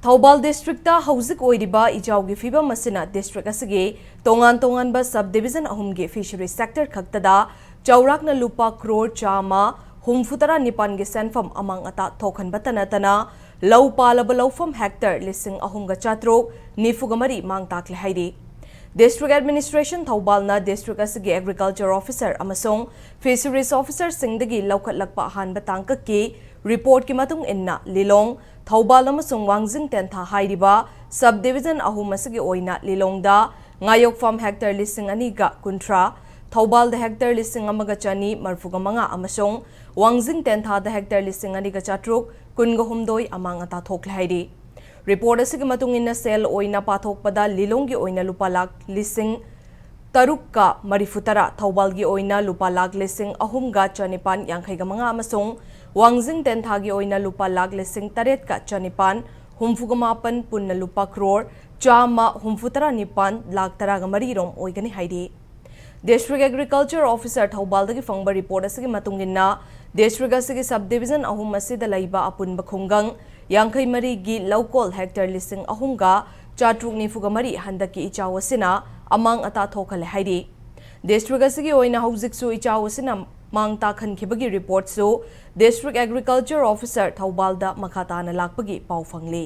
THOUBAL district ta hauzik oiriba ijaugi fibam masina district asigi tongan ba subdivision ahumgi fishery sector khaktada chaurakna lupa crore chama humfutara nipan gi senfam amang ata thokhan batana tana lau palaba laufam hectare lising ahumga chatrok nifugamari mang takle haidi District Administration THOUBAL na district asigi agriculture officer amasong fisheries officer singdagi laukhatlakpa hanba tangkaki report ki matung inna lilong THOUBAL amasong wangjing tentha hairiba subdivision ahum asigi oina lilongda ngayok farm hectare lising aniga kuntra THOUBAL da hectare lising amaga chani marfugamanga amasong wangjing tentha da hectare lising aniga chatruk kunga humdoi amang ata thokle hairi Report asigi matung inna sel oina pathokpada lilonggi oina lupa lak lising tarukka marifutara THOUBAL gi oina lupa lak lising ahumga chanipan yangkhaiga manga amasong wangjing tenthagi oina lupa lak lising taretka chanipan humfugamapan punna lupa crore chama humfutara nipan lak taraga marirom oigani haidi District Agriculture Officer THOUBAL dagi fangba report asigi matung inna district asigi subdivision ahum asida laiba apunba khungang Yangkai mari gi local hectare lising ahumga chatruk nifuga mari handaki ichawasina amang ata thokale haidi district asigi oina hauzik su ichawasina mang takhan khibagi report su district agriculture officer THOUBAL da makhatana lakpagi pau phangli